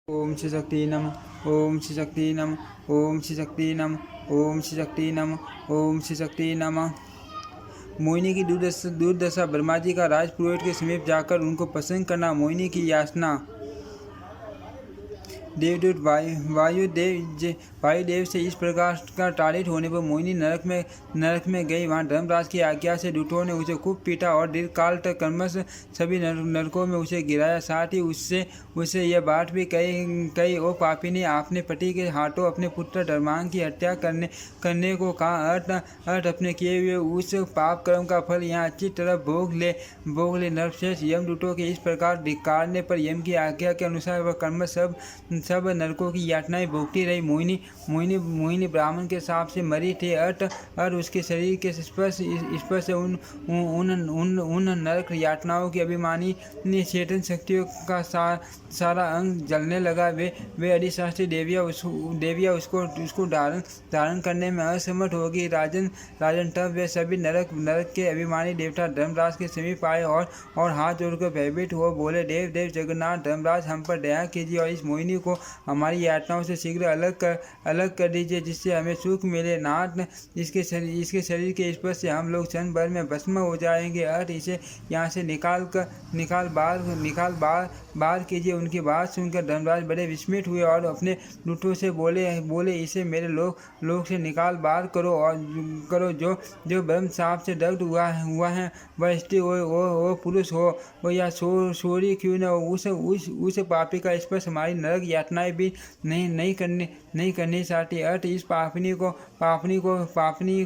ओम श्री शक्ति नमः। ओम श्री शक्ति नमः। ओम श्री शक्ति नमः। ओम श्री शक्ति नमः। ओम श्री शक्ति नमः। मोहिनी की दुर्दशा। ब्रह्मा जी का राजपुरोहित के समीप जाकर उनको प्रसन्न करना। मोहिनी की याचना। देवदूत वायुदेव से इस प्रकार का ताड़ित होने पर मोहिनी नरक में गई। वहाँ धर्मराज की आज्ञा से दूतों ने उसे खूब पीटा और दीर्घकाल तक क्रमश सभी नरकों में उसे गिराया। साथ ही उससे यह बात भी कही ओ पापिनी, आपने पति के हाथों अपने पुत्र धर्मांग की हत्या करने को कहा। अर्थ अपने किए हुए उस पाप कर्म का फल यहाँ अच्छी तरह भोग ले। नरश्रेष्ठ यमदूतों के इस प्रकार धिक्कारने पर यम की आज्ञा के अनुसार वह कर्म सब नरकों की यातनाएं भोगती रही। मोहिनी ब्राह्मण के साप से मरी थी। अर्थ उसके शरीर के स्पर्श से उन नरक यातनाओं की अभिमानी चेतन शक्तियों का सारा अंग जलने लगा। वे अधिशास्त्री देवियाँ उसको धारण करने में असमर्थ होगी। राजन तब वे सभी नरक के अभिमानी देवता धर्मराज के समीप आए और हाथ जोड़कर भयभीत हो बोले, देव जगन्नाथ धर्मराज, हम पर दया कीजिए और इस मोहिनी को हमारी यातनाओं से शीघ्र अलग कर दीजिए, जिससे हमें सुख मिले। नाथ, इसके शरीर के स्पर्श से हम लोग क्षण भर में भस्म हो जाएंगे। अर्थ इसे यहाँ से निकाल बाहर कीजिए। उनकी बात सुनकर धर्मराज बड़े विस्मित हुए और अपने दूतों से बोले इसे मेरे लोक से निकाल बाहर करो। जो ब्रह्म साप से दग्ध हुआ है, वह स्त्री हो पुरुष हो या सोरी क्यों न हो, उस पापी का स्पर्श हमारी नरक यातनाएं भी नहीं करनी चाहती। अर्थ इस पापनी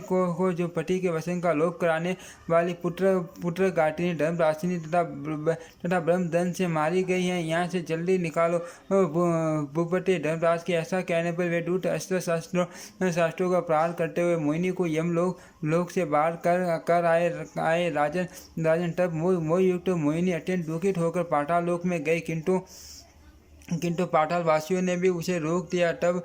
को जो पति के वचन का लोप कराने वाली पुत्र घाटिनी धर्मराशिनी तथा ब्रह्मदंड से मारी गई है। यहाँ से जल्दी निकालो। भूपति धर्मराज के ऐसा कहने पर वे दूत अस्त्र शास्त्रों का प्रहार करते हुए मोहिनी को यमलोक से बाहर कर आए। राजन तब मोहयुक्त मोहिनी अत्यंत दुखित होकर पाताल लोक में गई, किंतु पाताल वासियों ने भी उसे रोक दिया। तब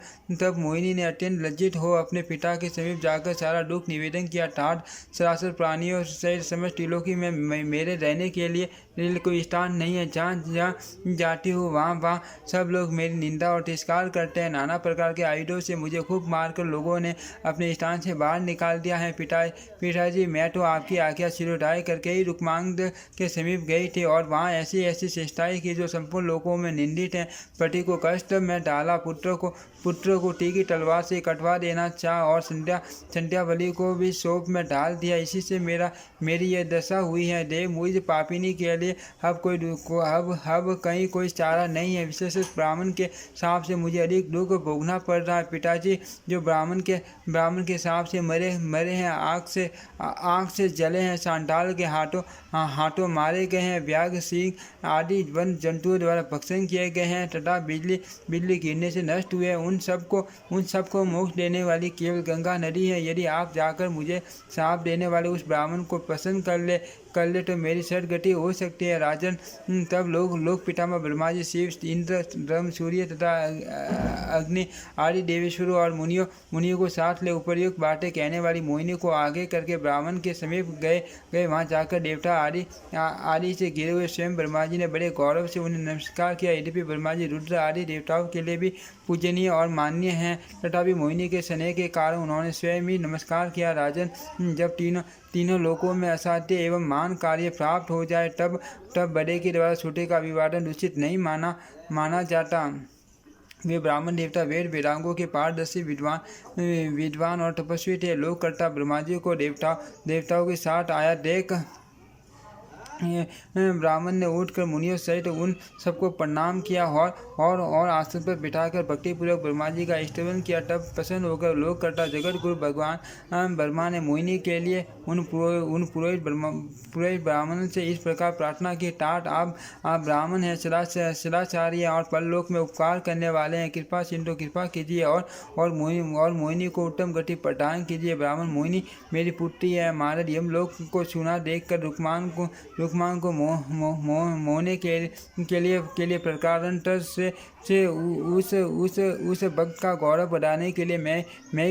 मोहिनी ने अत्यंत लज्जित हो अपने पिता के समीप जाकर सारा दुख निवेदन किया। ठाठ सरासर प्राणियों सहित समस्त त्रिलोकी में मेरे रहने के लिए कोई स्थान नहीं है। जहाँ जाती हूँ वहाँ सब लोग मेरी निंदा और तिरस्कार करते हैं। नाना प्रकार के आयुधों से मुझे खूब मारकर लोगों ने अपने स्थान से बाहर निकाल दिया है। पिताजी, मैं तो आपकी आज्ञा सिरोधार्य करके ही रुक्मांग के समीप गई थी और वहाँ ऐसी चेष्टाएं की जो संपूर्ण लोगों में निंदित हैं। पति को कष्ट में डाला, पुत्र को तीखी तलवार से कटवा देना चाहा और संध्यावली को भी शोक में डाल दिया। इसी से मेरी यह दशा हुई है। देव, मुझ पापिनी के लिए अब कहीं कोई चारा नहीं है। विशेष ब्राह्मण के सांप से मुझे अधिक दुख भोगना पड़ रहा है। पिताजी, जो ब्राह्मण के सांप से मरे हैं, आँख से जले हैं, सांडाल के हाथों मारे गए हैं, व्याघ्र, सिंह आदि वन जंतुओं द्वारा भक्षण किए गए हैं तथा बिजली गिरने से नष्ट हुए। उन सबको मोक्ष देने वाली केवल गंगा नदी है। यदि आप जाकर मुझे श्राप देने वाले उस ब्राह्मण को प्रसन्न कर ले तो मेरी सदगति हो सकती है। राजन, तब लोक पितामह ब्रह्मा जी, शिव, इंद्र, ब्रह्म, सूर्य तथा अग्नि आदि देवेश्वरों और मुनियों को साथ ले उपर्युक्त बातें कहने वाली मोहिनी को आगे करके ब्राह्मण के समीप गए। वहाँ जाकर देवता आदि से घिरे हुए स्वयं ब्रह्मा जी ने बड़े गौरव से उन्हें नमस्कार किया। यद्यपि ब्रह्मा जी रुद्र आदि देवताओं के लिए भी पूजनीय और मान्य हैं, तथापि मोहिनी के स्नेह के कारण उन्होंने स्वयं ही नमस्कार किया। राजन, जब तीनों लोकों में असाध्य एवं मान कार्य प्राप्त हो जाए तब बड़े के द्वारा छोटे का अभिवादन उचित नहीं माना जाता। वे ब्राह्मण देवता वेद वेदांगों के पारदर्शी विद्वान और तपस्वी थे। लोककर्ता ब्रह्मा जी को देवताओं के साथ आया देख ब्राह्मण ने उठकर मुनियों सहित उन सबको प्रणाम किया और आसन पर बिठाकर भक्तिपूर्वक ब्रह्मा जी का स्तवन किया। तब प्रसन्न होकर लोककर्ता जगत गुरु भगवान ब्रह्मा ने मोहिनी के लिए उन पुरोहित ब्राह्मण से इस प्रकार प्रार्थना की, तात आप ब्राह्मण हैं, सदाचारी हैं और परलोक में उपकार करने वाले हैं। कृपा सिंधु, कृपा कीजिए और मोहिनी को उत्तम गति प्रदान कीजिए। ब्राह्मण, मोहिनी मेरी पुत्री है। महाराज, यमलोक को सुना देखकर रुक्मांग रुक्मांग को मोहने के लिए प्रकारांतर से उस भक्त का गौरव बढ़ाने के लिए मैंने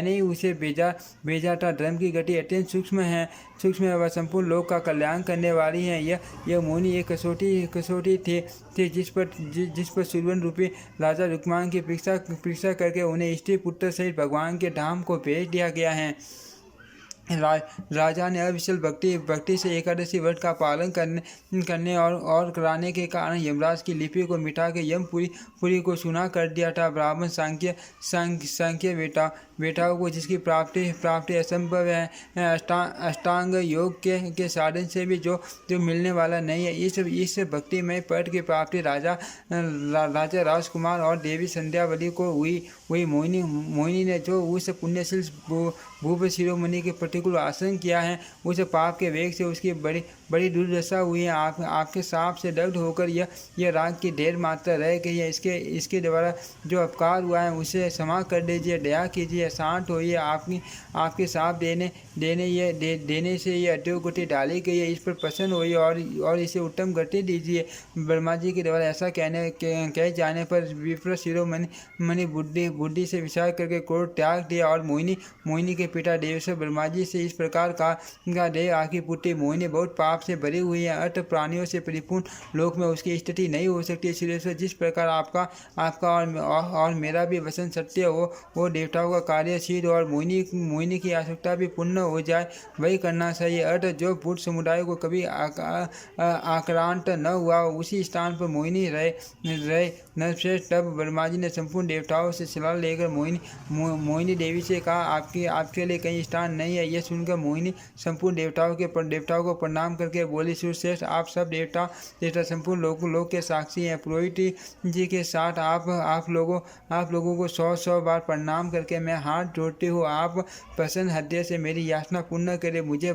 ही उसे भेजा था। धर्म की गति अत्यंत सूक्ष्म है वह संपूर्ण लोक का कल्याण करने वाली है। यह मुनि एक कसौटी थे जिस पर सुरवन रूपी राजा रुक्मांग की परीक्षा करके उन्हें स्त्री पुत्र सहित भगवान के धाम को भेज दिया गया है। राजा ने अविचल भक्ति से एकादशी व्रत का पालन करने और कराने के कारण यमराज की लिपि को मिटा के यमपुरी को सुना कर दिया था। ब्राह्मण सांख्य बेटाओं को जिसकी प्राप्ति असंभव है, अष्टांग योग के साधन से भी जो मिलने वाला नहीं है, इस भक्तिमय पद की प्राप्ति राजा राजकुमार और देवी संध्यावली को हुई। मोहिनी ने जो उस पुण्यशील भूप शिरोमणि के प्रतिकूल आसन किया है, उस पाप के वेग से उसकी बड़ी दुर्दशा हुई है। आपके साप से दग्ध होकर यह राग की ढेर मात्रा रह गई है। इसके द्वारा जो अपकार हुआ है उसे क्षमा कर दीजिए, दया कीजिए, शांत होइए। आपके साप देने से ये अधोगति डाली गई है, इस पर प्रसन्न होइए और इसे उत्तम गति दीजिए। ब्रह्मा जी के द्वारा ऐसा कहे जाने पर विप्र शिरोमणि बुद्धि से विचार करके क्रोध त्याग दिया और मोहिनी के पिता देवेश्वर ब्रह्मा जी से इस प्रकार का देह आखिर पुत्री मोहिनी बहुत पाप से भरी हुई है, अर्थ प्राणियों से परिपूर्ण लोक में उसकी स्थिति नहीं हो सकती। श्रीश्वर जिस प्रकार आपका और मेरा भी वचन सत्य हो, वो देवताओं का कार्य सिद्ध और मोहिनी की आवश्यकता भी पूर्ण हो जाए, वही करना चाहिए। अर्थ जो पुरुष समुदाय को कभी आक्रांत न हुआ, उसी स्थान पर मोहिनी रहे नरश्रेष्ठ। तब ब्रह्मा जी ने संपूर्ण देवताओं से सलाह लेकर मोहिनी देवी से कहा, आपके लिए कहीं स्थान नहीं है। यह सुनकर मोहिनी संपूर्ण देवताओं को प्रणाम करके बोली, सूर्यश्रेष्ठ आप सब देवता संपूर्ण लोक के साक्षी हैं। पुरोहित जी के साथ आप लोगों को 100 बार प्रणाम करके मैं हाथ जोड़ती हूँ। आप प्रसन्न हृदय से मेरी याचना पूर्ण करें, मुझे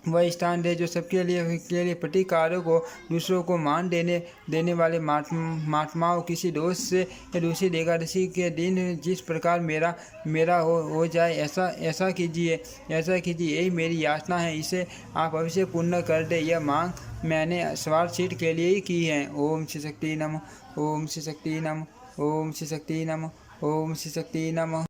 वह स्थान दे जो सबके लिए प्रतिकारक हो, दूसरों को मान देने वाले महात्माओं किसी दोष से दूसरी एकादशी के दिन जिस प्रकार मेरा हो जाए, ऐसा कीजिए। यही मेरी याचना है, इसे आप अवश्य पूर्ण कर दे। यह मांग मैंने स्वार्थ सिद्ध के लिए ही की है। ओम श्री शक्ति नमः। ओम श्री शक्ति नमः। ओम श्री शक्ति नमः। ओम श्री शक्ति नमः।